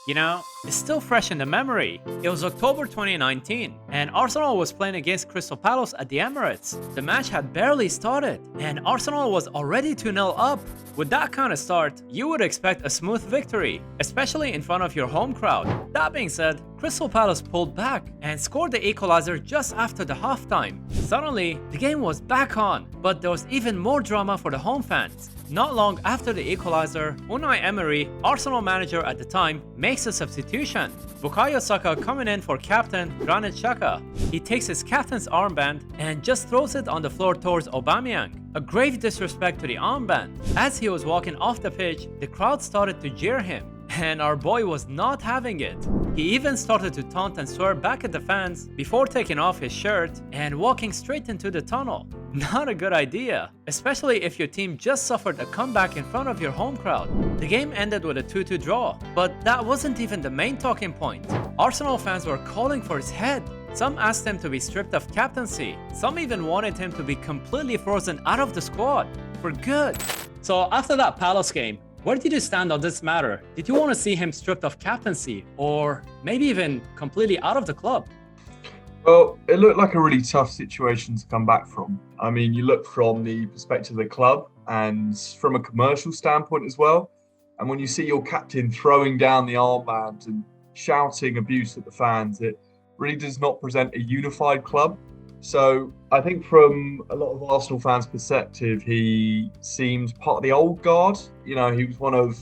It's still fresh in the memory. It was October 2019, and Arsenal was playing against Crystal Palace at the Emirates. The match had barely started, and Arsenal was already 2-0 up. With that kind of start, you would expect a smooth victory, especially in front of your home crowd. That being said, Crystal Palace pulled back and scored the equalizer just after the halftime. Suddenly, the game was back on, but there was even more drama for the home fans. Not long after the equalizer, Unai Emery, Arsenal manager at the time, makes a substitution. Bukayo Saka coming in for captain Granit Xhaka. He takes his captain's armband and just throws it on the floor towards Aubameyang. A grave disrespect to the armband. As he was walking off the pitch, the crowd started to jeer him. And our boy was not having it. He even started to taunt and swear back at the fans before taking off his shirt and walking straight into the tunnel. Not a good idea, especially if your team just suffered a comeback in front of your home crowd. The game ended with a 2-2 draw, but that wasn't even the main talking point. Arsenal fans were calling for his head. Some asked him to be stripped of captaincy. Some even wanted him to be completely frozen out of the squad for good. So after that Palace game, where did you stand on this matter? Did you want to see him stripped of captaincy or maybe even completely out of the club? Well, it looked like a really tough situation to come back from. I mean, you look from the perspective of the club and from a commercial standpoint as well. And when you see your captain throwing down the armband and shouting abuse at the fans, it really does not present a unified club. So I think from a lot of Arsenal fans' perspective, he seemed part of the old guard. He was one of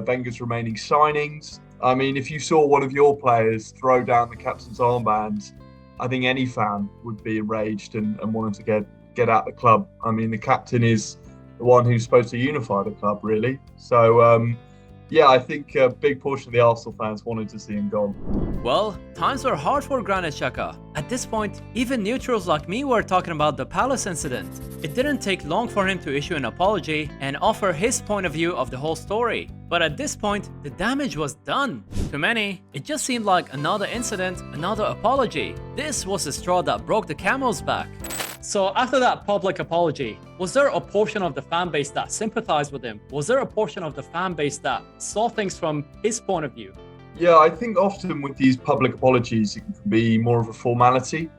Wenger's remaining signings. I mean, if you saw one of your players throw down the captain's armband, I think any fan would be enraged and wanted to get out the club. I mean, the captain is the one who's supposed to unify the club, really. So, I think a big portion of the Arsenal fans wanted to see him gone. Well, times were hard for Granit Xhaka. At this point, even neutrals like me were talking about the Palace incident. It didn't take long for him to issue an apology and offer his point of view of the whole story. But at this point, the damage was done. To many, it just seemed like another incident, another apology. This was the straw that broke the camel's back. So after that public apology, was there a portion of the fan base that sympathized with him? Was there a portion of the fan base that saw things from his point of view? Yeah, I think often with these public apologies, it can be more of a formality.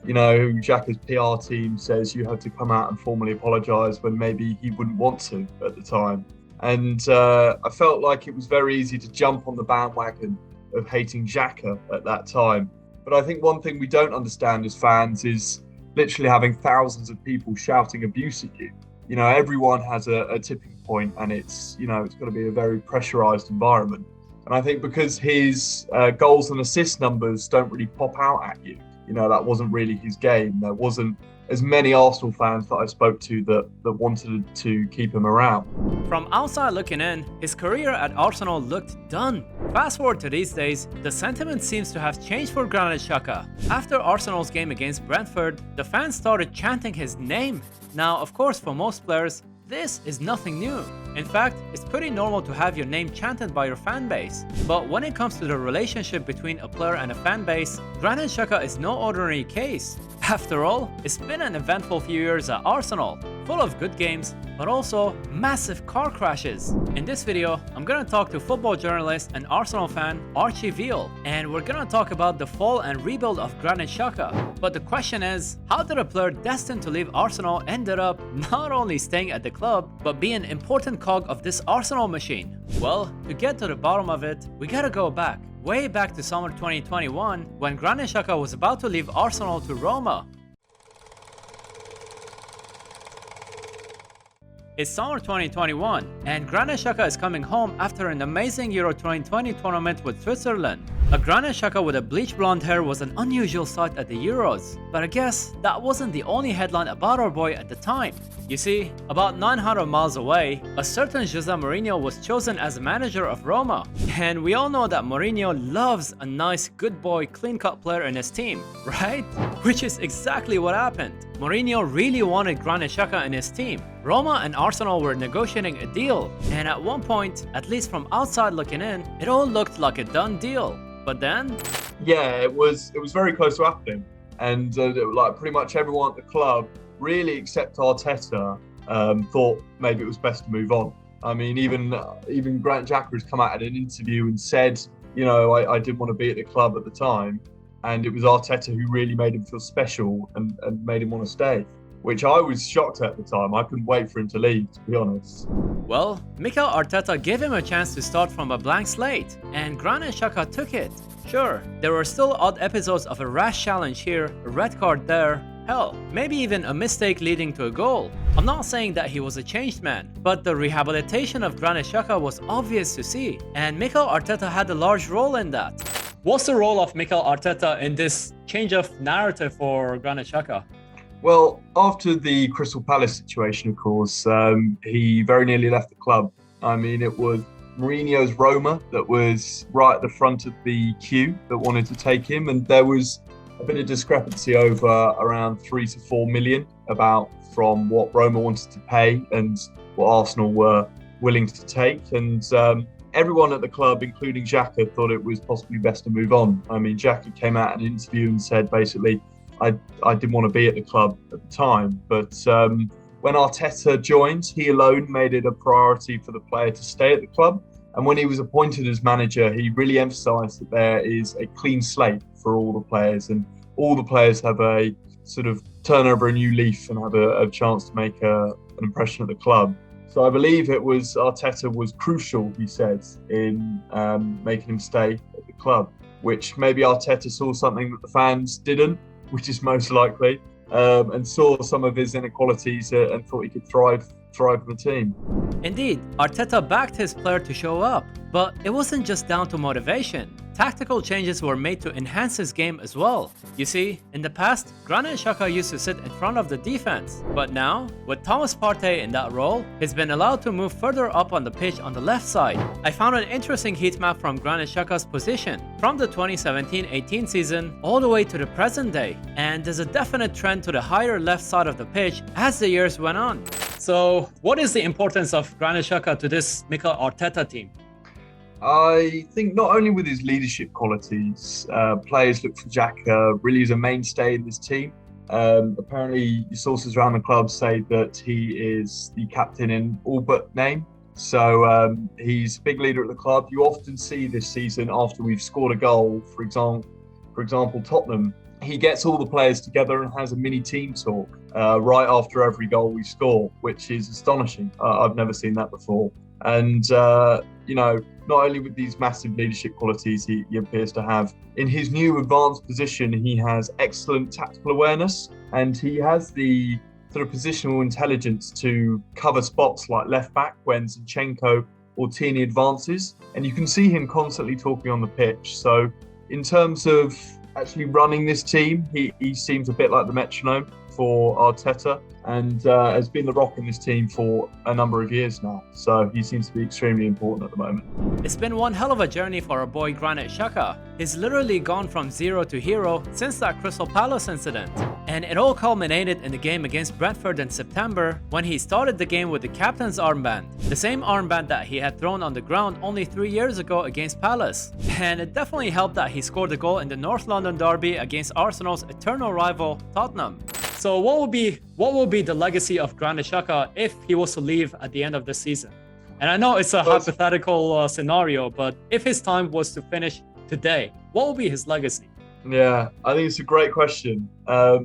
Xhaka's PR team says you have to come out and formally apologise when maybe he wouldn't want to at the time. And I felt like it was very easy to jump on the bandwagon of hating Xhaka at that time. But I think one thing we don't understand as fans is literally having thousands of people shouting abuse at you. Everyone has a tipping point, and it's got to be a very pressurised environment. And I think because his goals and assist numbers don't really pop out at you, that wasn't really his game. There wasn't as many Arsenal fans that I spoke to that wanted to keep him around. From outside looking in, his career at Arsenal looked done. Fast forward to these days, the sentiment seems to have changed for Granit Xhaka. After Arsenal's game against Brentford, the fans started chanting his name. Now, of course, for most players, this is nothing new. In fact, it's pretty normal to have your name chanted by your fan base. But when it comes to the relationship between a player and a fan base, Granit Xhaka is no ordinary case. After all, it's been an eventful few years at Arsenal, full of good games, but also massive car crashes. In this video, I'm gonna talk to football journalist and Arsenal fan Archie Veale, and we're gonna talk about the fall and rebuild of Granit Xhaka. But the question is, how did a player destined to leave Arsenal ended up not only staying at the club, but be an important cog of this Arsenal machine? Well, to get to the bottom of it, we gotta go back. Way back to summer 2021, when Granit Xhaka was about to leave Arsenal to Roma. It's summer 2021, and Granit Xhaka is coming home after an amazing Euro 2020 tournament with Switzerland. A Granit Xhaka with a bleach blonde hair was an unusual sight at the Euros, but I guess that wasn't the only headline about our boy at the time. You see, about 900 miles away, a certain Jose Mourinho was chosen as manager of Roma. And we all know that Mourinho loves a nice, good boy, clean-cut player in his team, right? Which is exactly what happened. Mourinho really wanted Granit Xhaka in his team. Roma and Arsenal were negotiating a deal, and at one point, at least from outside looking in, it all looked like a done deal. But then? Yeah, it was very close to happening. And pretty much everyone at the club, really except Arteta, thought maybe it was best to move on. I mean, even Granit Xhaka has come out in an interview and said I didn't want to be at the club at the time. And it was Arteta who really made him feel special and made him want to stay, which I was shocked at the time. I couldn't wait for him to leave, to be honest. Well, Mikel Arteta gave him a chance to start from a blank slate, and Granit Xhaka took it. Sure, there were still odd episodes of a rash challenge here, a red card there, hell, maybe even a mistake leading to a goal. I'm not saying that he was a changed man, but the rehabilitation of Granit Xhaka was obvious to see, and Mikel Arteta had a large role in that. What's the role of Mikel Arteta in this change of narrative for Granit Xhaka? Well, after the Crystal Palace situation, of course, he very nearly left the club. I mean, it was Mourinho's Roma that was right at the front of the queue that wanted to take him, and there was a bit of discrepancy over around 3 to 4 million from what Roma wanted to pay and what Arsenal were willing to take. And everyone at the club, including Xhaka, thought it was possibly best to move on. I mean, Xhaka came out in an interview and said, basically, I didn't want to be at the club at the time. But when Arteta joined, he alone made it a priority for the player to stay at the club. And when he was appointed as manager, he really emphasised that there is a clean slate for all the players, and all the players have a sort of turn over a new leaf and have a chance to make an impression at the club. So I believe it was Arteta was crucial, he said, in making him stay at the club, which maybe Arteta saw something that the fans didn't, which is most likely, and saw some of his inequalities and thought he could thrive in the team. Indeed, Arteta backed his player to show up, but it wasn't just down to motivation. Tactical changes were made to enhance his game as well. You see, in the past, Granit Xhaka used to sit in front of the defense, but now, with Thomas Partey in that role, he's been allowed to move further up on the pitch on the left side. I found an interesting heat map from Granit Xhaka's position, from the 2017-18 season all the way to the present day, and there's a definite trend to the higher left side of the pitch as the years went on. So, what is the importance of Granit Xhaka to this Mikel Arteta team? I think not only with his leadership qualities, players look for Xhaka really as a mainstay in this team. Apparently, sources around the club say that he is the captain in all but name. So he's a big leader at the club. You often see this season after we've scored a goal, for example, Tottenham, he gets all the players together and has a mini team talk right after every goal we score, which is astonishing. I've never seen that before. And, not only with these massive leadership qualities he appears to have, in his new advanced position, he has excellent tactical awareness, and he has the sort of positional intelligence to cover spots like left back when Zinchenko or Tierney advances. And you can see him constantly talking on the pitch. So in terms of actually running this team, he seems a bit like the metronome for Arteta, and has been the rock in this team for a number of years now. So he seems to be extremely important at the moment. It's been one hell of a journey for our boy Granit Xhaka. He's literally gone from zero to hero since that Crystal Palace incident. And it all culminated in the game against Brentford in September, when he started the game with the captain's armband. The same armband that he had thrown on the ground only 3 years ago against Palace. And it definitely helped that he scored a goal in the North London derby against Arsenal's eternal rival, Tottenham. So what will be the legacy of Granit Xhaka if he was to leave at the end of the season? And I know it's a hypothetical scenario, but if his time was to finish today, what will be his legacy? Yeah, I think it's a great question. I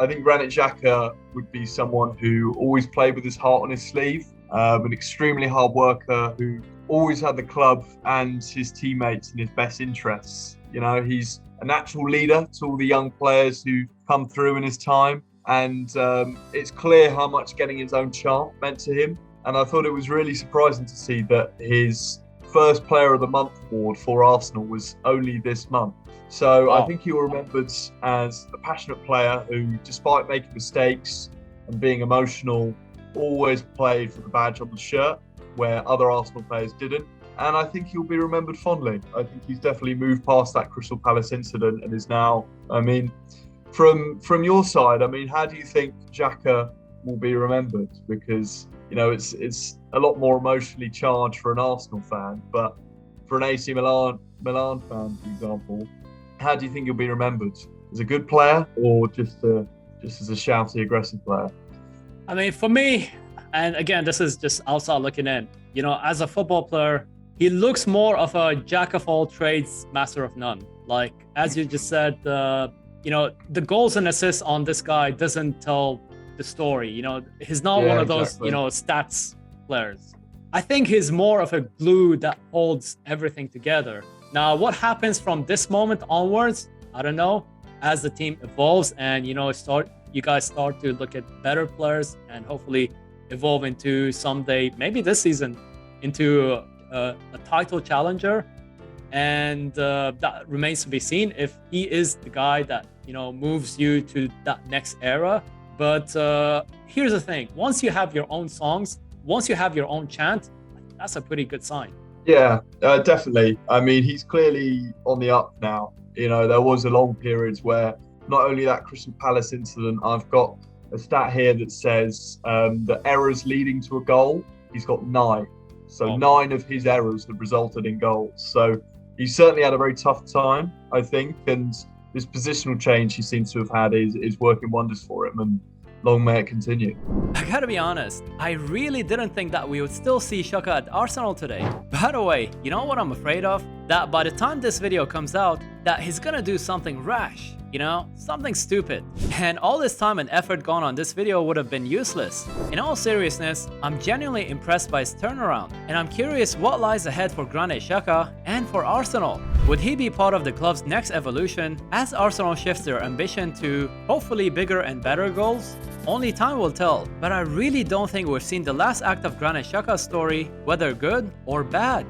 think Granit Xhaka would be someone who always played with his heart on his sleeve, an extremely hard worker who always had the club and his teammates in his best interests. He's a natural leader to all the young players who come through in his time. And it's clear how much getting his own chant meant to him. And I thought it was really surprising to see that his first Player of the Month award for Arsenal was only this month. So wow. I think he will be remembered as a passionate player who, despite making mistakes and being emotional, always played for the badge on the shirt, where other Arsenal players didn't. And I think he'll be remembered fondly. I think he's definitely moved past that Crystal Palace incident and is now, From your side, how do you think Xhaka will be remembered? Because it's a lot more emotionally charged for an Arsenal fan, but for an AC Milan fan, for example, how do you think he'll be remembered? As a good player, or just as a shouty, aggressive player? For me, and again, this is just outside looking in. As a football player, He looks more of a jack of all trades, master of none. Like, as you just said, the goals and assists on this guy doesn't tell the story. He's not one of those, exactly. Stats players. I think he's more of a glue that holds everything together. Now, what happens from this moment onwards, I don't know. As the team evolves and, you guys start to look at better players and hopefully evolve into someday, maybe this season, into a title challenger. And that remains to be seen if he is the guy that, moves you to that next era. But here's the thing. Once you have your own songs, once you have your own chant, that's a pretty good sign. Yeah, definitely. I mean, he's clearly on the up now. There was a long period where not only that Crystal Palace incident, I've got a stat here that says the errors leading to a goal, he's got 9. So 9 of his errors have resulted in goals. So he certainly had a very tough time, I think. And this positional change he seems to have had is working wonders for him. And long may it continue. I gotta be honest, I really didn't think that we would still see Xhaka at Arsenal today. By the way, you know what I'm afraid of? That by the time this video comes out, that he's gonna do something rash, something stupid. And all this time and effort gone on this video would have been useless. In all seriousness, I'm genuinely impressed by his turnaround, and I'm curious what lies ahead for Granit Xhaka and for Arsenal. Would he be part of the club's next evolution as Arsenal shifts their ambition to hopefully bigger and better goals? Only time will tell, but I really don't think we've seen the last act of Granit Xhaka's story, whether good or bad.